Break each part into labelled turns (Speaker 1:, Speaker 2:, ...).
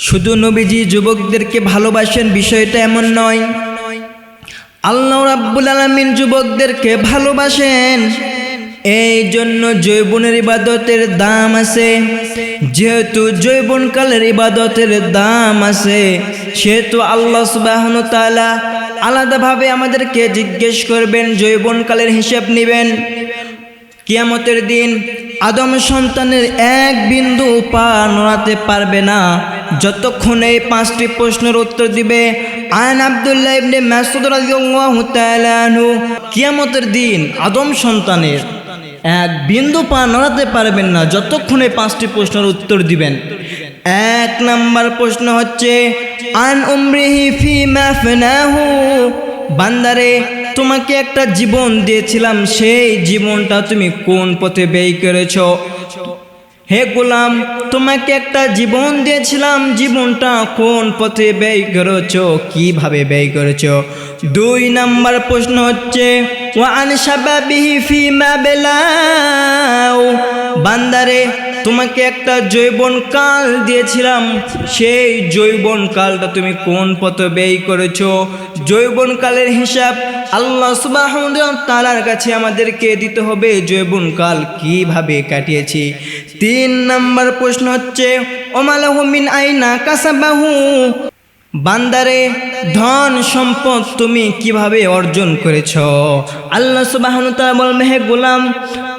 Speaker 1: শুধু নবীজি যুবকদেরকে ভালোবাসেন বিষয়টা এমন নয়, আল্লাহ রাব্বুল আলামিন যুবকদেরকে ভালোবাসেন। এই জন্য যৌবনের ইবাদতের দাম আছে। যেহেতু যৌবনকালের ইবাদতের দাম আছে, সেহেতু আল্লাহ সুবহানাহু ওয়া তাআলা আলাদাভাবে আমাদেরকে জিজ্ঞেস করবেন, যৌবনকালের হিসাব নেবেন। কিয়ামতের দিন আদম সন্তানের এক বিন্দু পা নড়াতে পারবে না যতক্ষণ এই 5টি প্রশ্নের উত্তর দিবে। আন আব্দুল্লাহ ইবনে মাসউদ রাদিয়াল্লাহু তাআলা আনহু, কিয়ামতের দিন আদম সন্তানের এক বিন্দু পা নড়াতে পারবেন না যতক্ষণ এই 5টি প্রশ্নের উত্তর দিবেন। 1 নাম্বার প্রশ্ন হচ্ছে আন উমরিহি ফিমা ফানাহু, বান্দারে তোমাকে একটা জীবন দিয়েছিলাম, সেই জীবনটা তুমি কোন পথে ব্যয় করেছো? হে গোলাম, তোমাকে একটা জীবন দিয়েছিলাম, জীবনটা কোন পথে ব্যয় করেছো, কিভাবে ব্যয় করেছো? 2 নাম্বার প্রশ্ন হচ্ছে ওয়া আন শাবাবিহি ফিমা বেলাউ, বান্দারে তোমাকে একটা যৌবনকাল দিয়েছিলাম, সেই যৌবনকালটা তুমি কোন পথে ব্যয় করেছো? যৌবনকালের হিসাব আল্লাহ সুবহানাহু ওয়া তাআলার কাছে আমাদেরকে দিতে হবে, যৌবনকাল কিভাবে কাটিয়েছি। 3 নাম্বার প্রশ্ন হচ্ছে ওমালাহু মিন আইনা কাসাবাহু, বান্দারে ধন সম্পদ তুমি কিভাবে অর্জন করেছ? আল্লাহ সুবহানাহু ওয়া তাআলা বলবেন, হে গোলাম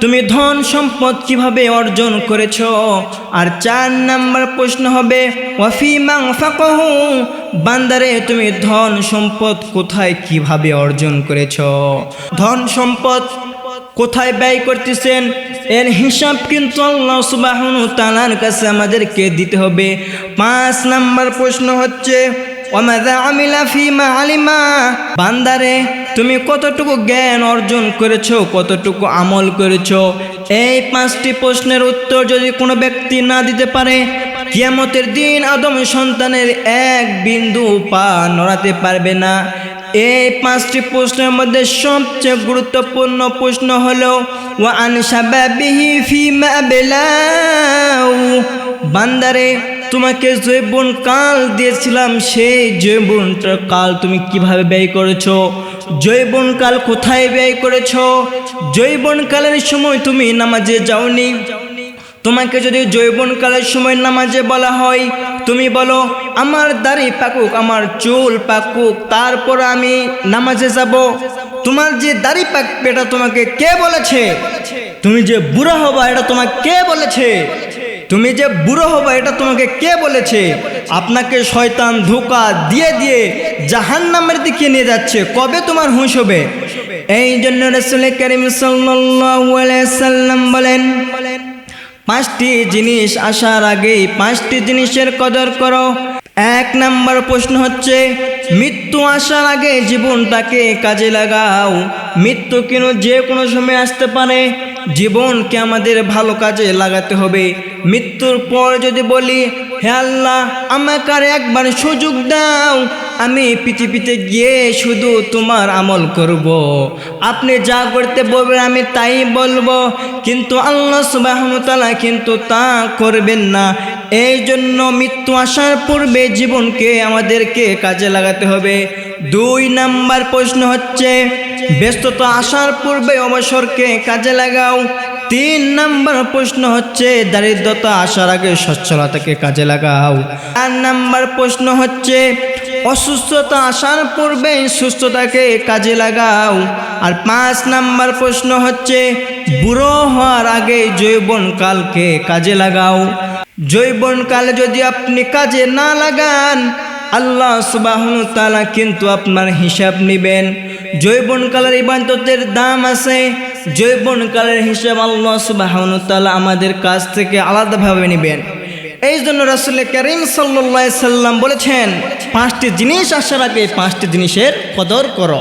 Speaker 1: তুমি ধন সম্পদ কিভাবে অর্জন করেছ? আর 4 নাম্বার প্রশ্ন হবে ওয়াফিমা আনফাকাহু, বান্দারে তুমি ধন সম্পদ কোথায় কিভাবে অর্জন করেছ? ধন সম্পদ কোথায় ব্যয় করতেছেন এর হিসাব কিন্তু আল্লাহ সুবহানাহু ওয়া তাআলার কাছে আমাদেরকে দিতে হবে। 5 নাম্বার প্রশ্ন হচ্ছে ওয়ামাযা আমিলা ফিমা আলিমা, বান্দারে তুমি কতটুকু জ্ঞান অর্জন করেছো, কতটুকু আমল করেছো? এই 5টি প্রশ্নের উত্তর যদি কোনো ব্যক্তি না দিতে পারে, কিয়ামতের দিন আদম সন্তানের এক বিন্দু পা নড়াতে পারবে না। এই 5টি প্রশ্নের মধ্যে সবচেয়ে গুরুত্বপূর্ণ প্রশ্ন হলো ওয়া আন শাবাবিহি ফিমা বেলাউ, বান্দারে তোমাকে যৌবনকাল দিয়েছিলাম, সেই যৌবনকাল তুমি কিভাবে ব্যয় করেছো? যৌবনকাল কোথায় ব্যয় করেছো? যৌবনকালের সময় তুমি নামাজে যাওনি। তোমাকে যদি যৌবনকালের সময় নামাজে বলা হয়, তুমি বলো আমার দাড়ি পাকুক, আমার চুল পাকুক, তারপর আমি নামাজে যাব। তোমার যে দাড়ি পাকবে এটা তোমাকে কে বলেছে? তুমি যে বুড়ো হবা এটা তোমাকে কে বলেছে? তুমি যে বুড়ো হবা এটা তোমাকে কে বলেছে? আপনাকে শয়তান ধোঁকা দিয়ে দিয়ে জাহান্নামের দিকে নিয়ে যাচ্ছে, কবে তোমার হুঁশ হবে? এই জন্য রাসূল কারীম সাল্লাল্লাহু আলাইহি সাল্লাম বলেন 5টি জিনিস আসার আগে 5টি জিনিসের কদর করো। 1 নাম্বার প্রশ্ন হচ্ছে মৃত্যু আসার আগে জীবনটাকে কাজে লাগাও। মৃত্যু কেন যে কোনো সময় আসতে পারে, জীবনকে আমাদের ভালো কাজে লাগাতে হবে। মৃত্যুর পর যদি বলি হে আল্লাহ আমাকে আর একবার সুযোগ দাও, আমি পৃথিবীতে গিয়ে শুধু তোমার আমল করব, আপনি যা করতে বলবেন আমি তাই বলবো, কিন্তু আল্লাহ সুবহানাহু ওয়া তাআলা কিন্তু তা করবেন না। এই জন্য মৃত্যু আসার পূর্বে জীবনকে আমাদেরকে কাজে লাগাতে হবে। 2 নাম্বার প্রশ্ন হচ্ছে ব্যস্ততা আসার পূর্বে অবসরকে কাজে লাগাও। 3 নাম্বার প্রশ্ন হচ্ছে দারিদ্রতা আসার আগে সচ্ছলতাকে কাজে লাগাও। 4 নাম্বার প্রশ্ন হচ্ছে অসুস্থতা আসার পূর্বে সুস্থতাকে কাজে লাগাও। আর 5 নাম্বার প্রশ্ন হচ্ছে বুড়ো হওয়ার আগে যৌবনকালকে কাজে লাগাও। যৌবনকালে যদি আপনি কাজে না লাগান, আল্লাহ সুবহানাহু ওয়া তাআলা কিন্তু আপনার হিসাব নেবেন। যৌবনকালের ইবাদতের দাম আছে, যৌবনকালের হিসাব আল্লাহ সুবহানাহু ওয়া তাআলা আমাদের কাছ থেকে আলাদাভাবে নেবেন। এই জন্য রাসূল কারীম সাল্লাল্লাহু আলাইহি সাল্লাম বলেছেন 5টি জিনিস আসার আগে 5টি জিনিসের কদর করো।